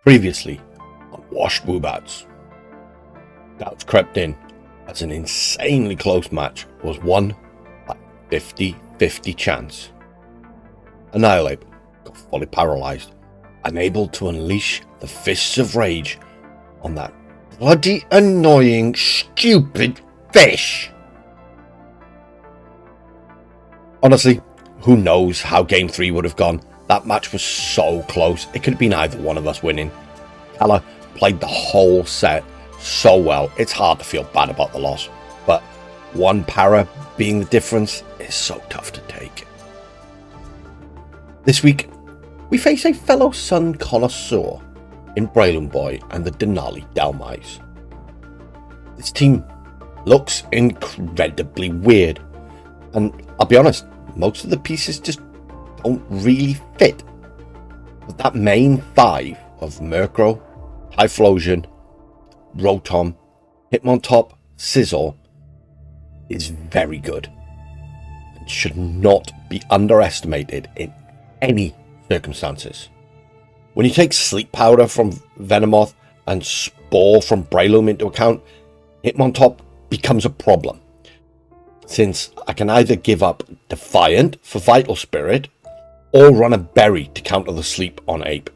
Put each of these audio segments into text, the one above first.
Previously on Washed Woobats. Doubts crept in as an insanely close match was won by 50-50 chance. Annihilate got fully paralysed, unable to unleash the fists of rage on that bloody annoying stupid fish. Honestly, who knows how game 3 would have gone. That match was so close, it could have been either one of us winning. Kala played the whole set so well, it's hard to feel bad about the loss, but one para being the difference is so tough to take. This week, we face a fellow Sun connoisseur in Breloom Boy and the Denali Dhelmise. This team looks incredibly weird, and I'll be honest, most of the pieces just don't really fit. But that main five of Murkrow, Typhlosion, Rotom, Hitmontop, Scizor is very good and should not be underestimated in any circumstances. When you take Sleep Powder from Venomoth and Spore from Breloom into account, Hitmontop becomes a problem, since I can either give up Defiant for Vital Spirit or run a Berry to counter the sleep on Ape.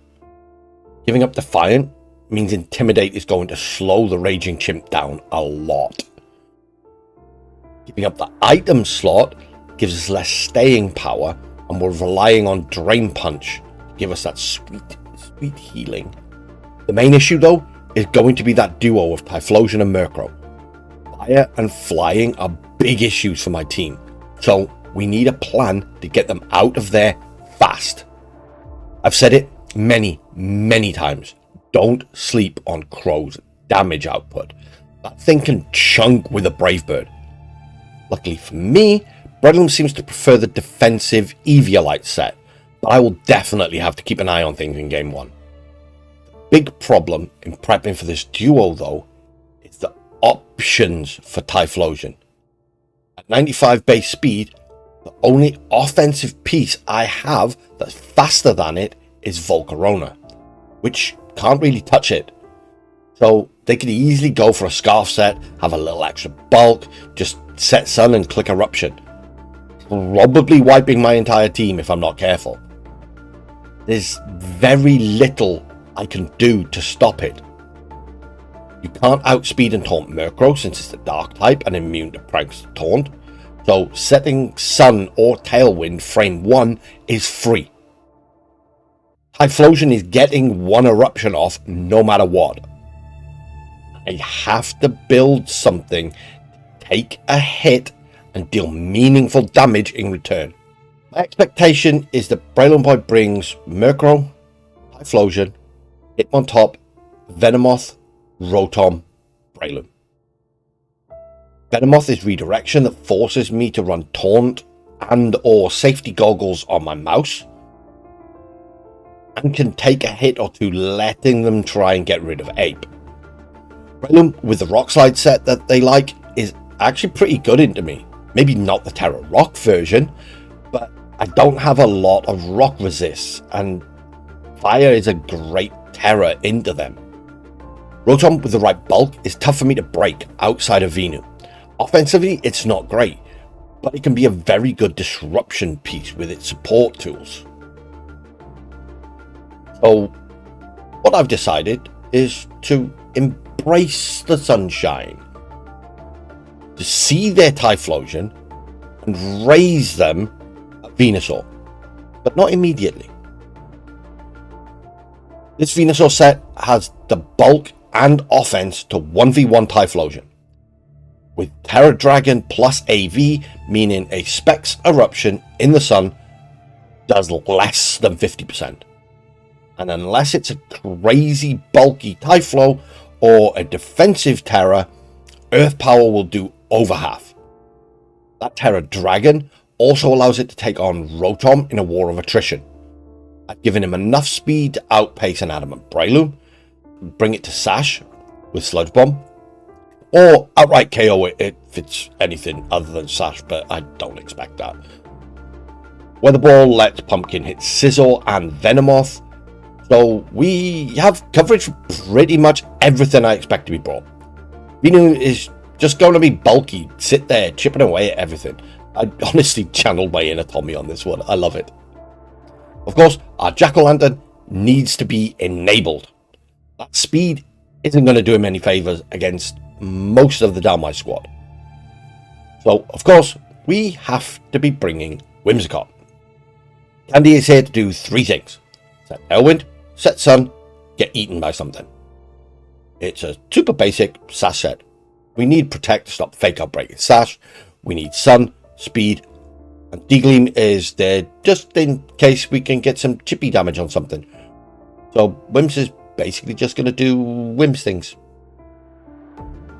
Giving up Defiant means Intimidate is going to slow the Raging Chimp down a lot. Giving up the item slot gives us less staying power, and we're relying on Drain Punch to give us that sweet healing. The main issue though is going to be that duo of Typhlosion and Murkrow. Fire and flying are big issues for my team, so we need a plan to get them out of there fast. I've said it many times, don't sleep on Crow's damage output. That thing can chunk with a Brave Bird. Luckily for me, Breloom seems to prefer the defensive Eviolite set, but I will definitely have to keep an eye on things in game 1. The big problem in prepping for this duo though is the options for Typhlosion. At 95 base speed, the only offensive piece I have that's faster than it is Volcarona, which can't really touch it. So they could easily go for a Scarf set, have a little extra bulk, just set Sun and click Eruption. Probably wiping my entire team if I'm not careful. There's very little I can do to stop it. You can't outspeed and taunt Murkrow since it's the Dark type and immune to pranks taunt, so setting Sun or Tailwind frame 1 is free. Typhlosion is getting one Eruption off no matter what. I have to build something to take a hit and deal meaningful damage in return. My expectation is that Breloom Boy brings Murkrow, Typhlosion, Hitmontop, Venomoth, Rotom, Breloom. Venomoth is redirection that forces me to run Taunt and or Safety Goggles on my mouse, and can take a hit or two letting them try and get rid of Ape. Breloom with the Rock Slide set that they like is actually pretty good into me. Maybe not the Terra Rock version, but I don't have a lot of rock resists, and fire is a great Terra into them. Rotom with the right bulk is tough for me to break outside of Venu. Offensively, it's not great, but it can be a very good disruption piece with its support tools. So, what I've decided is to embrace the sunshine, to see their Typhlosion and raise them at Venusaur, but not immediately. This Venusaur set has the bulk and offense to 1v1 Typhlosion, with Terra Dragon plus AV meaning a Specs Eruption in the Sun does less than 50%. And unless it's a crazy bulky Typhlo or a defensive Terra, Earth Power will do over half. That Terra Dragon also allows it to take on Rotom in a war of attrition. I've given him enough speed to outpace an Adamant Breloom, bring it to Sash with Sludge Bomb, or outright KO it if it's anything other than Sash, but I don't expect that. Weather Ball lets Pumpkin hit Scizor and Venomoth, So we have coverage for pretty much everything I expect to be brought. Vinu is just going to be bulky, sit there chipping away at everything. I honestly channeled my inner Tommy on this one. I love it. Of course, our Jack-o'-lantern needs to be enabled. That speed isn't going to do him any favours against most of the Dhelmise squad. So, of course, we have to be bringing Whimsicott. Candy is here to do 3 things. Set Tailwind, set Sun, get eaten by something. It's a super basic Sash set. We need Protect to stop Fake Out breaking Sash. We need Sun, Speed, and Degleam is there just in case we can get some chippy damage on something. So Whims is basically just going to do Whims things.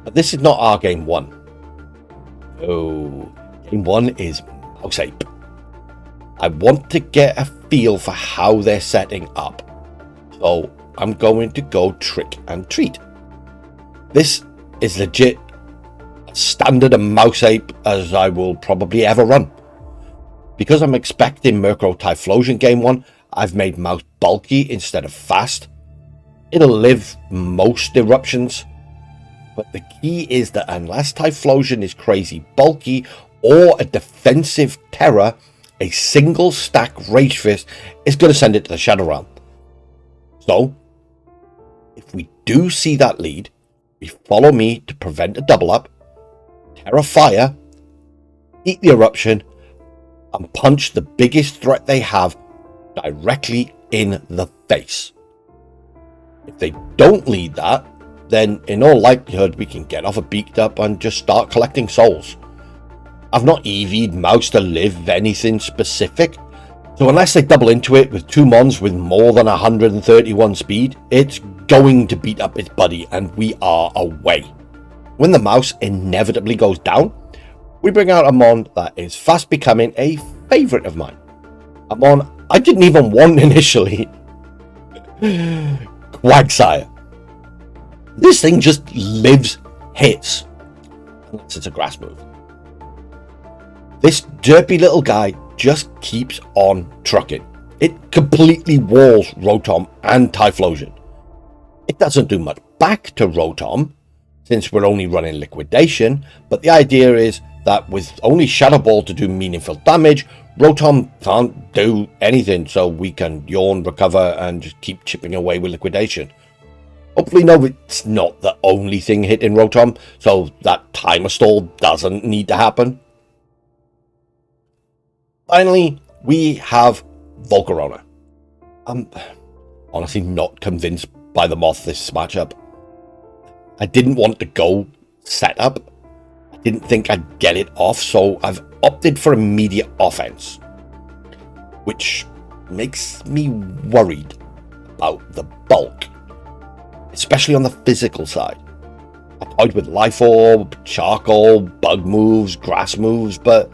But this is not our game 1. Oh, game 1 is Mouse Ape. I want to get a feel for how they're setting up. So I'm going to go Trick and Treat. This is legit as standard a Mouse Ape as I will probably ever run. Because I'm expecting Murkrow Typhlosion game 1, I've made Mouse bulky instead of fast. It'll live most eruptions, but the key is that unless Typhlosion is crazy bulky or a defensive terror, a single stack Rage Fist is going to send it to the Shadow Realm. So, if we do see that lead, we follow me to prevent a double up, Terra Fire, eat the eruption, and punch the biggest threat they have directly in the face. If they don't lead that, then in all likelihood we can get off a beaked up and just start collecting souls. I've not EV'd Mouse to live anything specific, so unless they double into it with 2 mons with more than 131 speed, it's going to beat up its buddy and we are away. When the Mouse inevitably goes down, we bring out a mon that is fast becoming a favourite of mine. A mon I didn't even want initially. Quagsire. This thing just lives hits, unless it's a grass move. This derpy little guy just keeps on trucking. It completely walls Rotom and Typhlosion. It doesn't do much back to Rotom, since we're only running Liquidation, but the idea is that with only Shadow Ball to do meaningful damage, Rotom can't do anything, so we can yawn, recover, and just keep chipping away with Liquidation. Hopefully, no, it's not the only thing hitting Rotom, so that timer stall doesn't need to happen. Finally, we have Volcarona. I'm honestly not convinced by the Moth this matchup. I didn't want to go setup. I didn't think I'd get it off, so I've opted for immediate offense, which makes me worried about the bulk, especially on the physical side. I toyed with Life Orb, Charcoal, Bug moves, Grass moves, but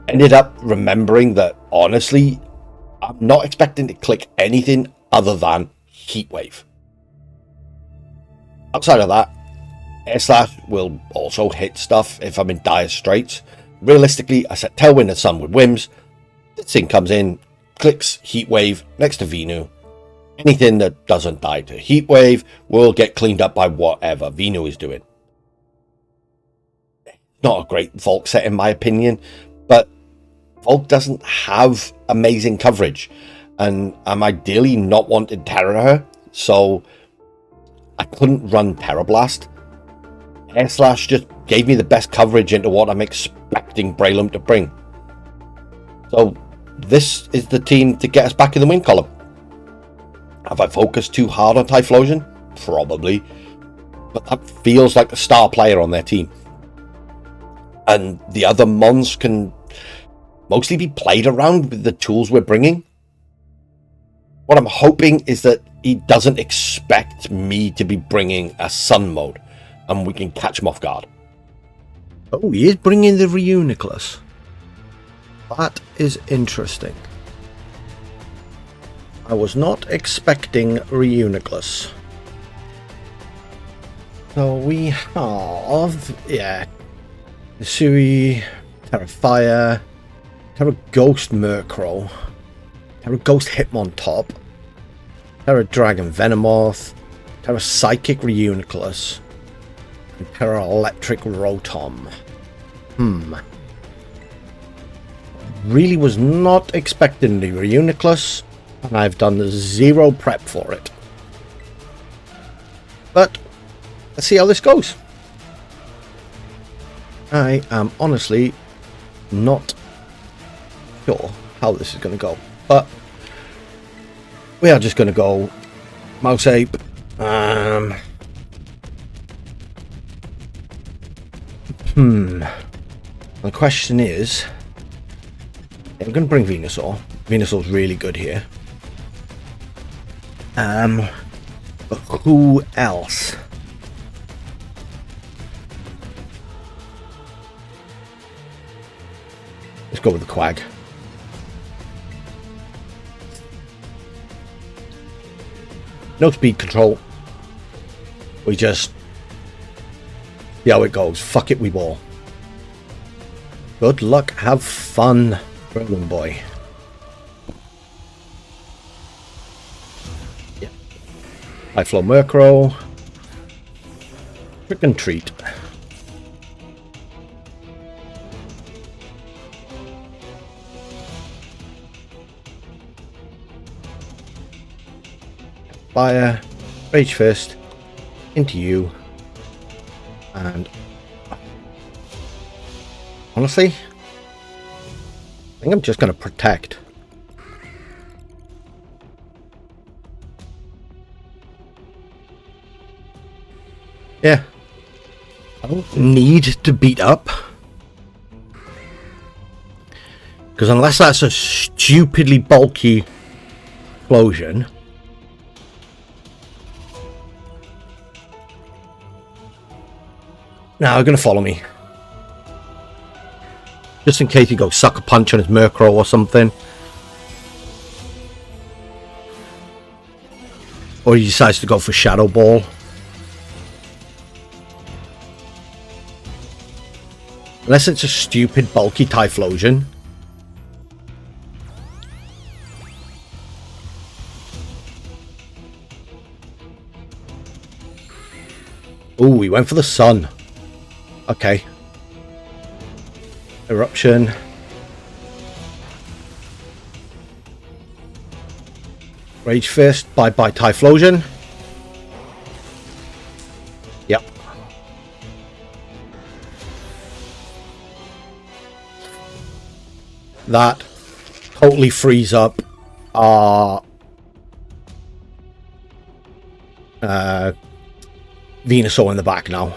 ended up remembering that honestly, I'm not expecting to click anything other than Heat Wave. Outside of that, Air Slash will also hit stuff if I'm in dire straits. Realistically, I set Tailwind and Sun with Whims. This thing comes in, clicks Heat Wave next to Venu. Anything that doesn't die to Heat Wave will get cleaned up by whatever Venu is doing. Not a great Volk set in my opinion, but Volk doesn't have amazing coverage, and I'm ideally not wanting Terror her, so I couldn't run Terra Blast. Air Slash just gave me the best coverage into what I'm expecting Breloom to bring. So this is the team to get us back in the win column. Have I focused too hard on Typhlosion? Probably. But that feels like the star player on their team. And the other mons can mostly be played around with the tools we're bringing. What I'm hoping is that he doesn't expect me to be bringing a Sun mode, and we can catch him off guard. Oh, he is bringing the Reuniclus. That is interesting. I was not expecting Reuniclus. So we have, Hisui, Terra Fire, Terra Ghost Murkrow, Terra Ghost Hitmontop, Terra Dragon Venomoth, Terra Psychic Reuniclus, and Terra Electric Rotom. Really was not expecting the Reuniclus, and I've done zero prep for it. But let's see how this goes. I am honestly not sure how this is going to go, but we are just going to go Mouse Ape. The question is, I'm going to bring Venusaur. Venusaur's really good here. But who else? Let's go with the Quag. No speed control. We just see how it goes. Fuck it, we ball. Good luck, have fun, Berlin boy. Yeah. High flow Murkrow. Trick and treat. Fire, Rage Fist, into you, and honestly, I think I'm just going to protect. Yeah, I don't need to beat up, because unless that's a stupidly bulky explosion. Now they're going to follow me. Just in case he goes Sucker Punch on his Murkrow or something. Or he decides to go for Shadow Ball. Unless it's a stupid bulky Typhlosion. Ooh, he went for the sun. Okay. Eruption. Rage Fist. Bye bye Typhlosion. Yep. That totally frees up our Venusaur in the back now.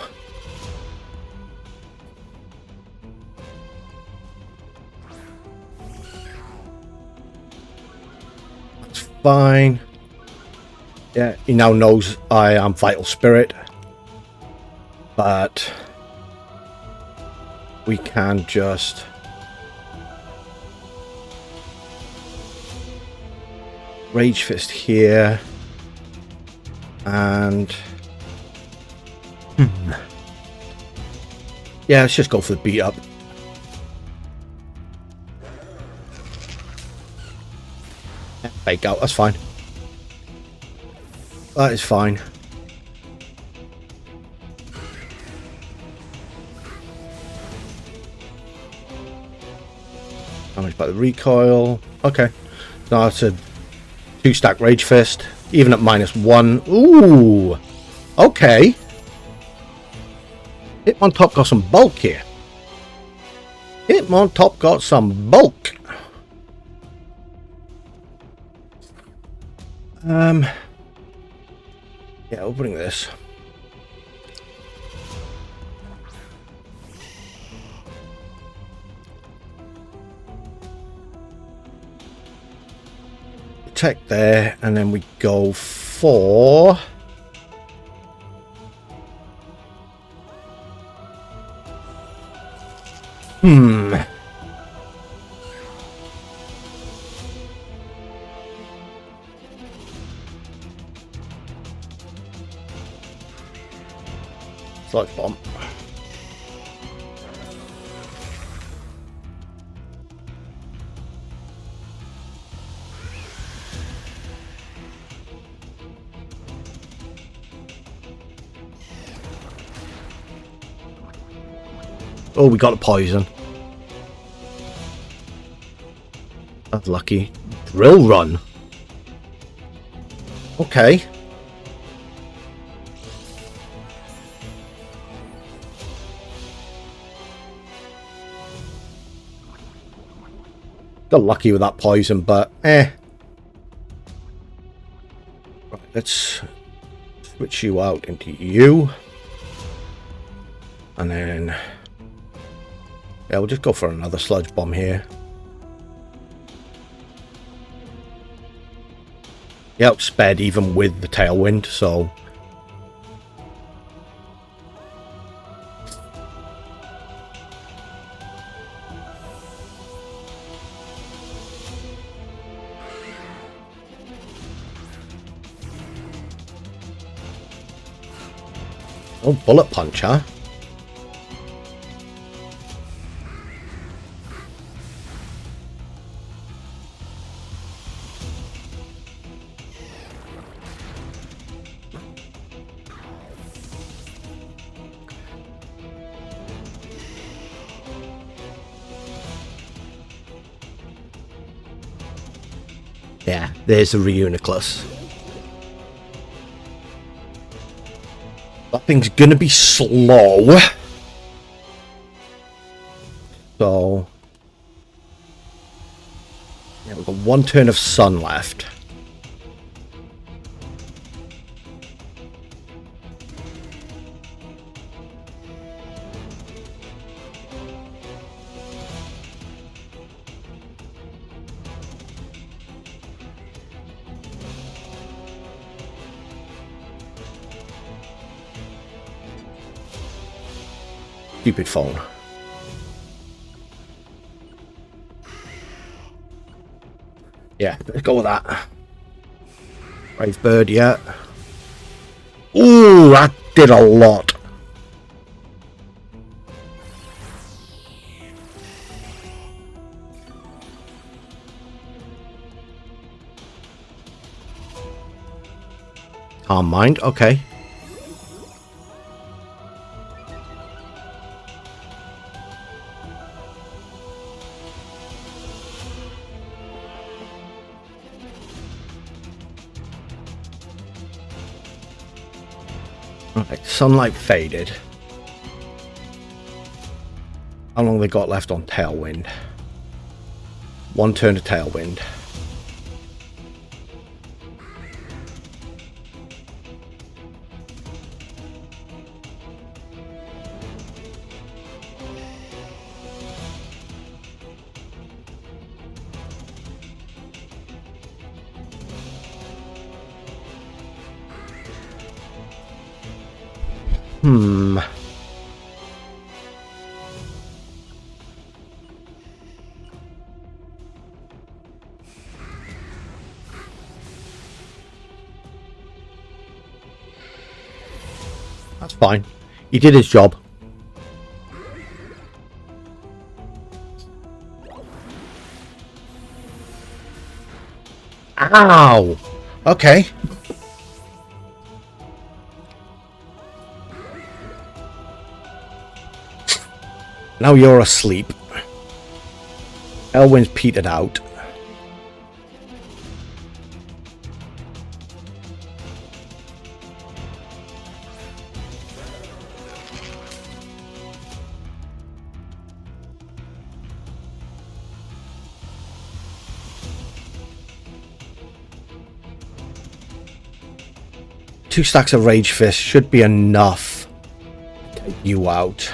Fine. Yeah, he now knows I am Vital Spirit. But we can just Rage Fist here. And yeah, let's just go for the beat up. Fake out, that's fine. That is fine. Damaged by the recoil. Okay. Now that's a 2-stack Rage Fist. Even at -1. Ooh. Okay. Hitmontop got some bulk here. Hitmontop got some bulk. Yeah, we'll bring this. Protect there, and then we go for Sludge Bomb. Oh, we got a poison. That's lucky. Drill run. Okay. Got lucky with that poison, but eh. Right, let's switch you out into you. And then... yeah, we'll just go for another sludge bomb here. He outsped even with the tailwind, so... oh, bullet punch, huh? Yeah, there's the Reuniclus. That thing's gonna be slow. So... yeah, we've got one turn of sun left. Stupid phone. Yeah, let's go with that. Brave bird, yeah. Ooh, that did a lot. Calm mind, okay. Right, sunlight faded. How long they got left on tailwind? One turn of tailwind. That's fine. He did his job. Ow! Okay. Now you're asleep. Elwyn's petered out. Two stacks of Rage Fist should be enough to take you out.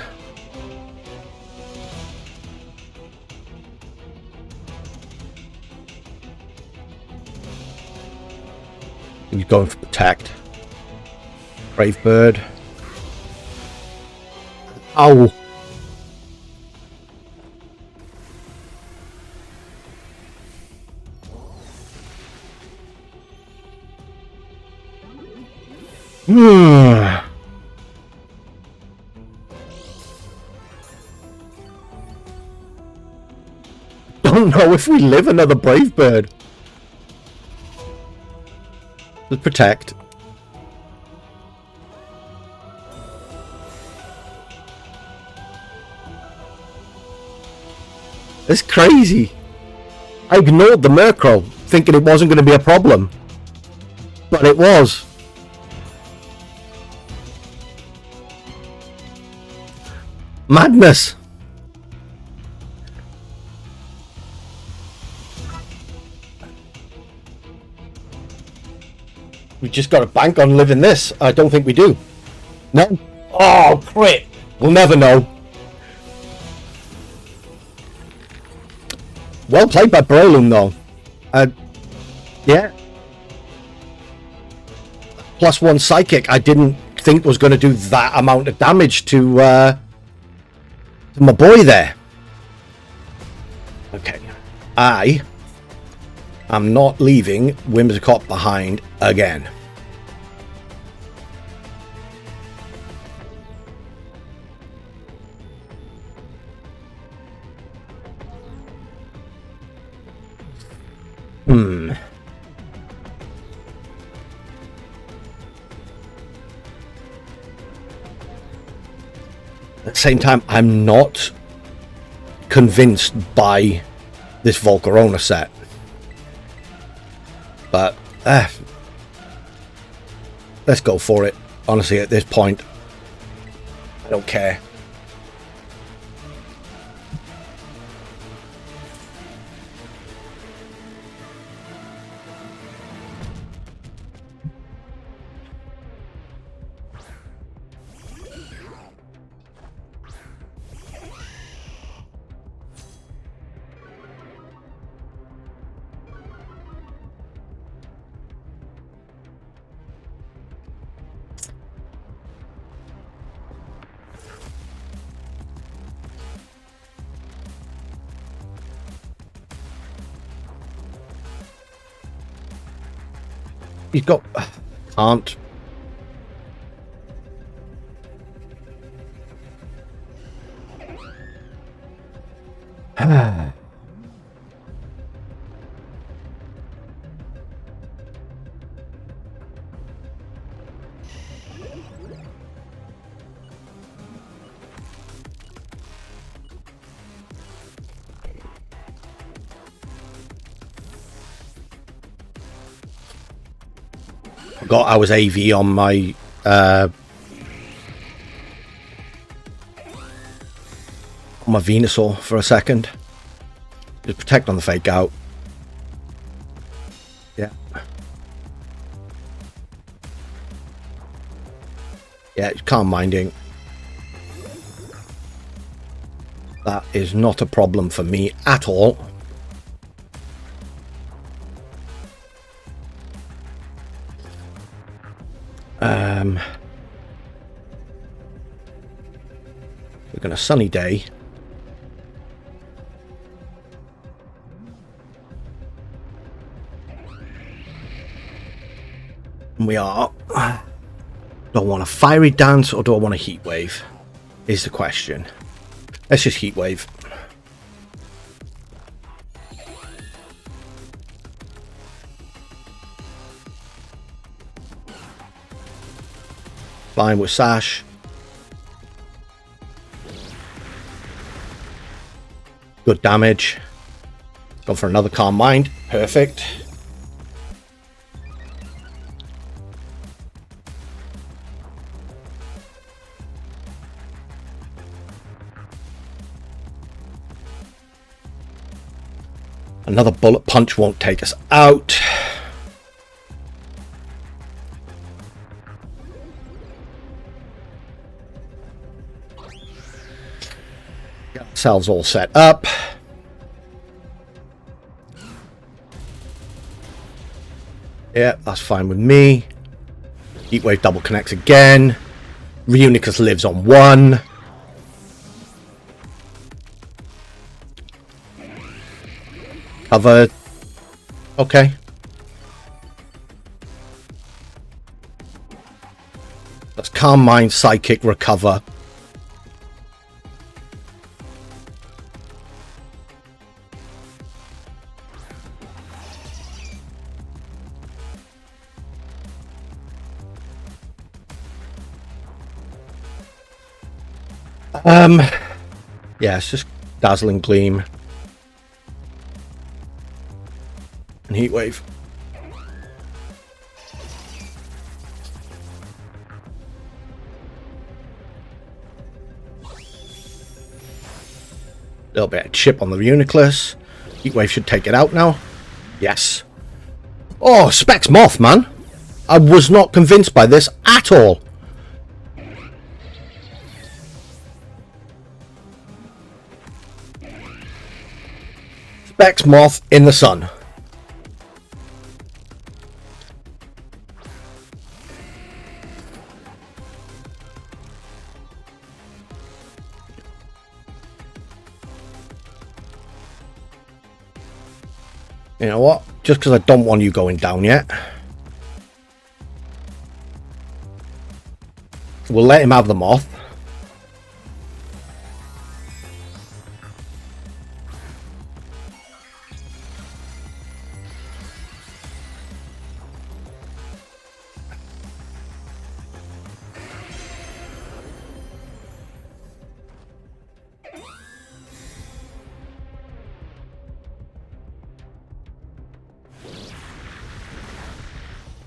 He's going for Protect. Brave Bird. Ow! Don't know if we live another Brave Bird. Let's Protect. It's crazy. I ignored the Murkrow, thinking it wasn't going to be a problem. But it was. Madness. We just got to bank on living this. I don't think we do. No? Oh, crit. We'll never know. Well played by Breloom, though. Yeah. +1 Psychic. I didn't think was going to do that amount of damage to my boy there. Okay. I am not leaving Whimsicott behind again. At the same time, I'm not convinced by this Volcarona set. But let's go for it. Honestly, at this point, I don't care. He's got... Can't. Forgot I was AV on my Venusaur for a second. Just protect on the fake out. Yeah. Yeah, calm minding. That is not a problem for me at all. We're going to sunny day. And we are. Do I want a fiery dance or do I want a heat wave? Is the question. Let's just heat wave. Flying with Sash. Good damage. Go for another Calm Mind. Perfect. Another Bullet Punch won't take us out. Got ourselves all set up. Yeah, that's fine with me. Heatwave double connects again. Reunicus lives on 1. Cover. Okay. That's Calm Mind, Psychic, Recover. Yeah, it's just Dazzling Gleam. Heat Wave. Little bit of chip on the Uniclus. Heat Wave should take it out now. Yes. Oh, Specs Moth, man. I was not convinced by this at all. Specs Moth in the sun. You know what? Just because I don't want you going down yet. We'll let him have the Moth.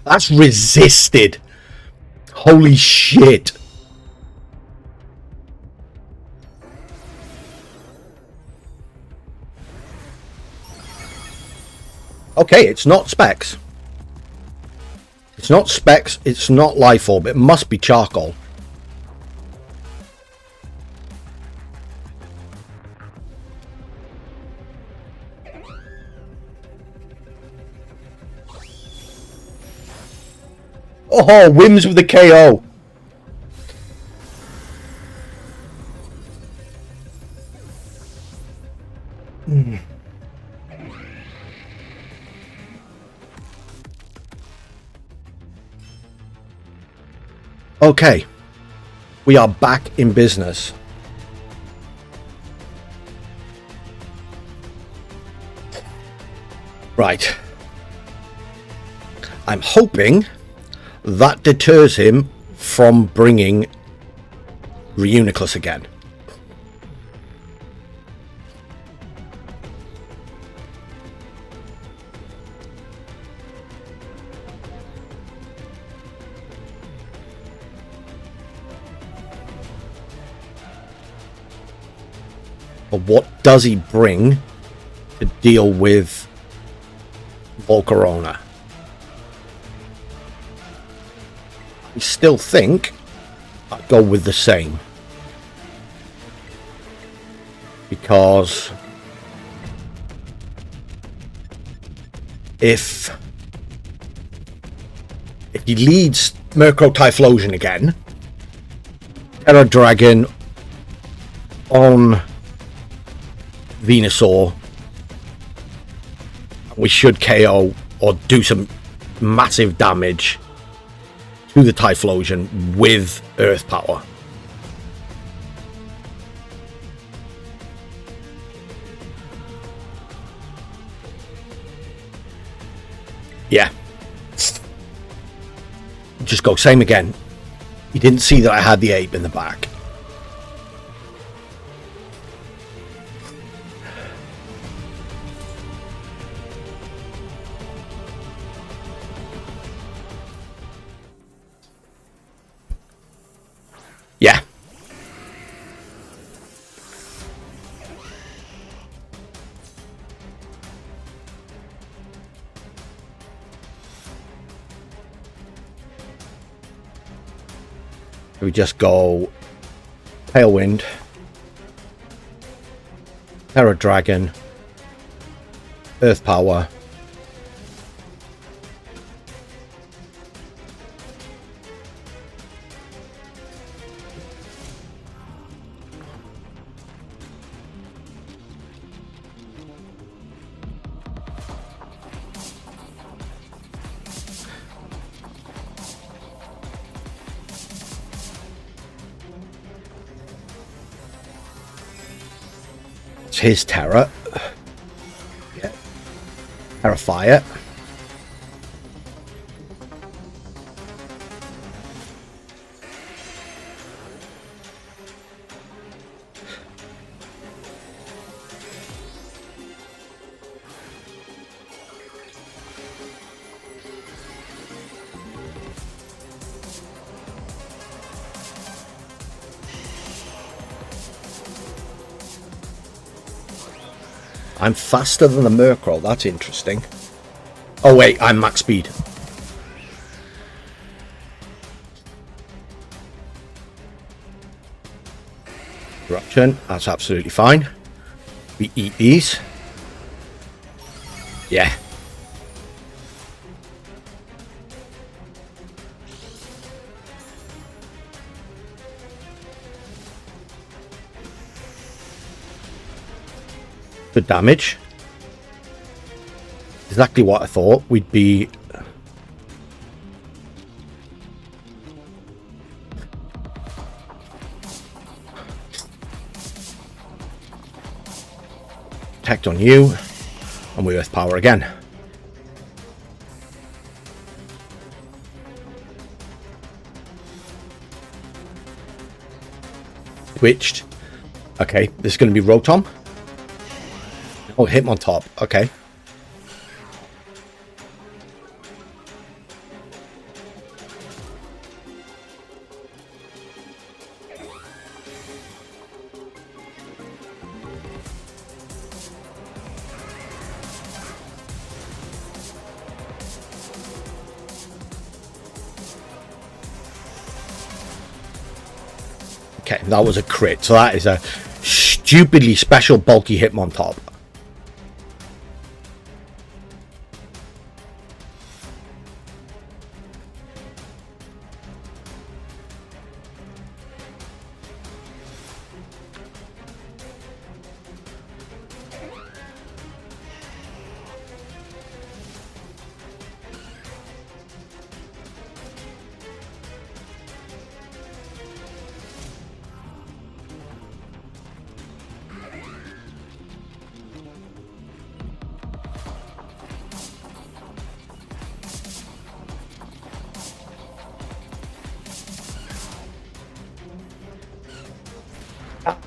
That's resisted. Holy shit. Okay, it's not Specs. It's not Specs. It's not Life Orb. It must be Charcoal. Oh, Whims with the KO. Okay. We are back in business. Right. I'm hoping that deters him from bringing Reuniclus again. But what does he bring to deal with Volcarona? I still think I'd go with the same, because if he leads Murkrow Typhlosion again, Terra Dragon on Venusaur, we should KO or do some massive damage to the Typhlosion with Earth Power. Yeah. Just go same again. You didn't see that I had the ape in the back. Yeah. We just go Tailwind, Terra Dragon, Earth Power, his Terra. Yeah. Terrify it. I'm faster than the Murkrow. That's interesting. Oh wait, I'm max speed. Corruption, that's absolutely fine. We eat these. Yeah. Good damage. Exactly what I thought. We'd be... Protect on you. And we earth power again. Switched. Okay, this is going to be Rotom. Oh, Hitmontop. Okay. Okay, that was a crit. So that is a stupidly special bulky Hitmontop.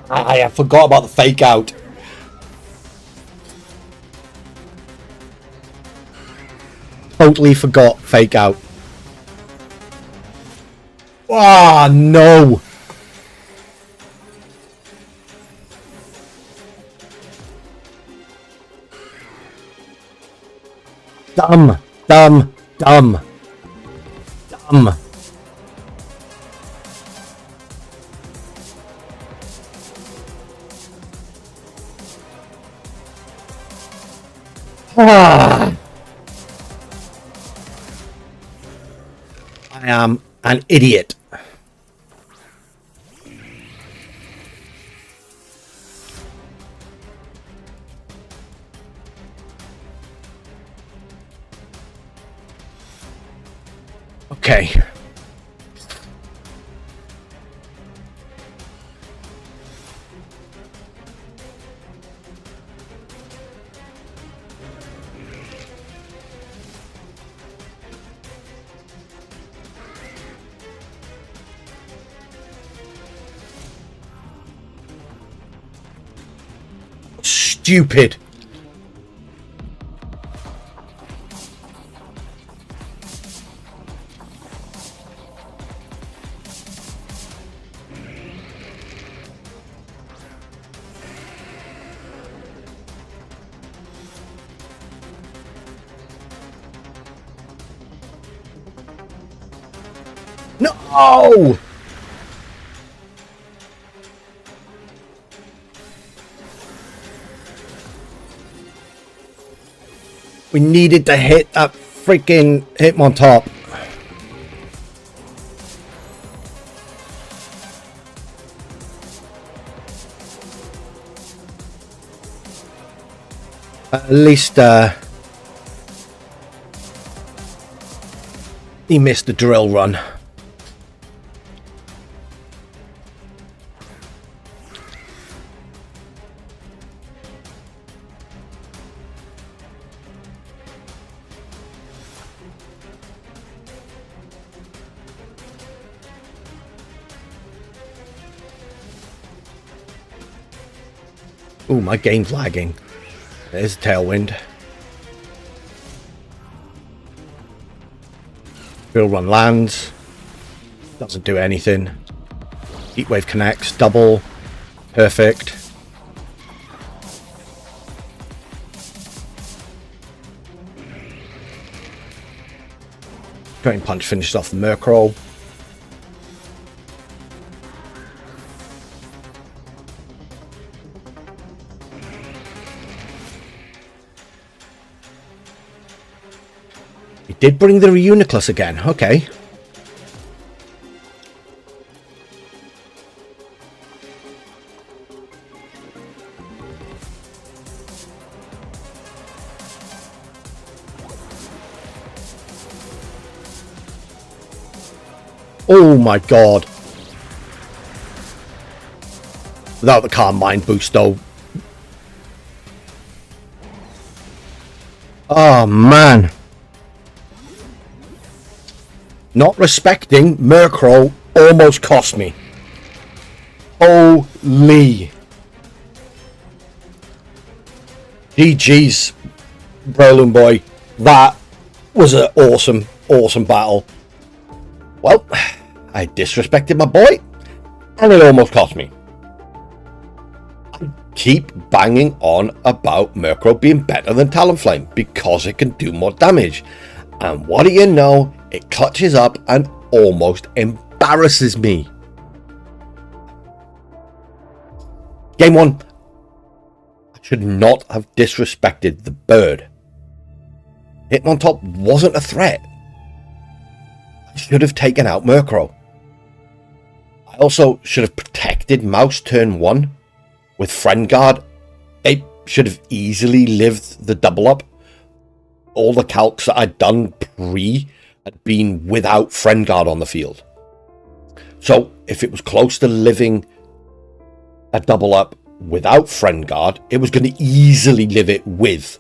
I forgot about the fake out. Totally forgot fake out. Ah, no. Dumb, dumb, dumb, dumb. Ah. I am an idiot. Okay. Stupid. No! We needed to hit that freaking Hitmontop. At least he missed the drill run. Ooh, my game's lagging. There's a Tailwind. Drill run lands. Doesn't do anything. Heatwave connects. Double. Perfect. Drain Punch finishes off the Murkrow. He did bring the Reuniclus again. Okay. Oh my god. Without the Calm Mind boost though. Oh man. Not respecting Murkrow almost cost me. Holy. GG's, Breloom boy. That was an awesome, awesome battle. Well, I disrespected my boy, and it almost cost me. I keep banging on about Murkrow being better than Talonflame because it can do more damage. And what do you know? It clutches up and almost embarrasses me. Game 1. I should not have disrespected the bird. Hitmontop wasn't a threat. I should have taken out Murkrow. I also should have protected Mouse turn 1 with Friend Guard. It should have easily lived the double up. All the calcs that I'd done pre had been without Friend Guard on the field. So if it was close to living a double up without Friend Guard, it was going to easily live it with.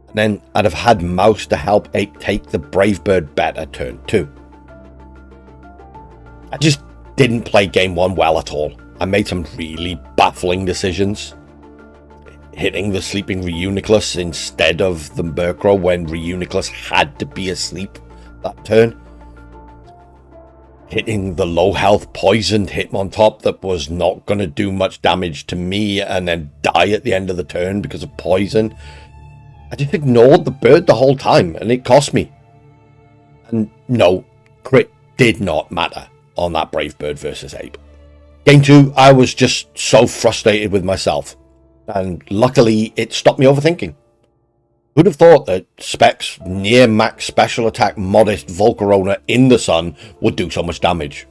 And then I'd have had Mouse to help Ape take the Brave Bird better turn 2. I just didn't play game 1 well at all. I made some really baffling decisions. Hitting the sleeping Reuniclus instead of the Murkrow when Reuniclus had to be asleep that turn. Hitting the low health poisoned Hitmontop that was not going to do much damage to me and then die at the end of the turn because of poison. I just ignored the bird the whole time and it cost me. And no, crit did not matter on that Brave Bird versus Ape. Game 2, I was just so frustrated with myself. And luckily, it stopped me overthinking. Who'd have thought that Specs near max special attack modest Volcarona in the sun would do so much damage?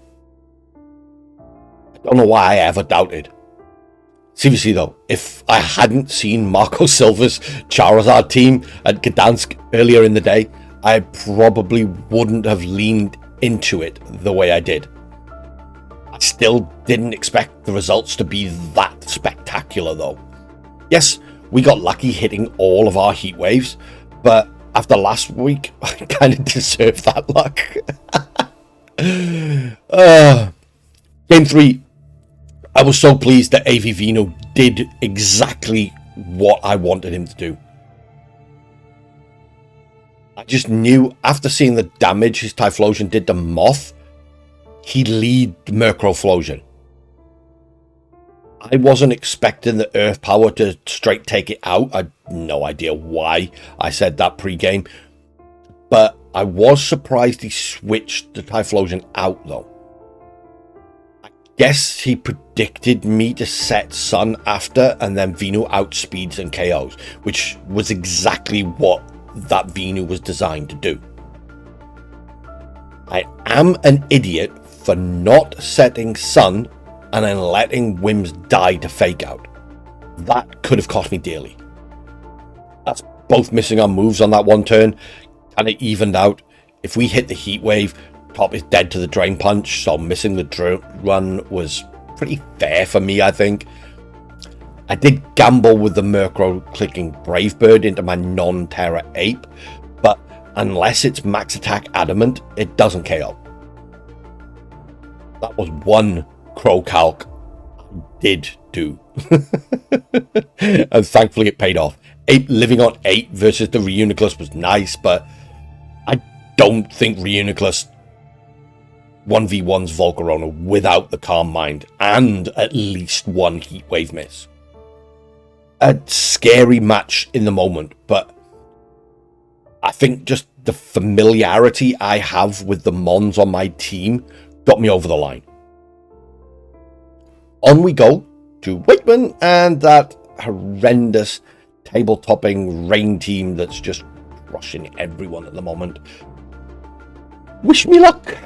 I don't know why I ever doubted. Seriously though, if I hadn't seen Marco Silva's Charizard team at Gdansk earlier in the day, I probably wouldn't have leaned into it the way I did. I still didn't expect the results to be that spectacular though. Yes, we got lucky hitting all of our heat waves, but after last week, I kind of deserved that luck. Game 3, I was so pleased that AV Vino did exactly what I wanted him to do. I just knew after seeing the damage his Typhlosion did to Moth, he'd lead Murkrow Flosion. I wasn't expecting the Earth Power to straight take it out. I had no idea why I said that pre-game. But I was surprised he switched the Typhlosion out though. I guess he predicted me to set Sun after and then Venu outspeeds and KOs, which was exactly what that Venu was designed to do. I am an idiot for not setting Sun and then letting Whims die to fake out. That could have cost me dearly. That's both missing our moves on that one turn, and it evened out. If we hit the Heat Wave, Top is dead to the Drain Punch, so missing the run was pretty fair for me, I think. I did gamble with the Murkrow clicking Brave Bird into my non-Terra Ape, but unless it's max attack adamant, it doesn't KO. That was one Crow calc I did do. And thankfully it paid off. Ape living on 8 versus the Reuniclus was nice, but I don't think Reuniclus 1v1's Volcarona without the Calm Mind and at least one Heat Wave miss. A scary match in the moment, but I think just the familiarity I have with the Mons on my team got me over the line. On we go to Wakeman and that horrendous table-topping rain team that's just crushing everyone at the moment. Wish me luck.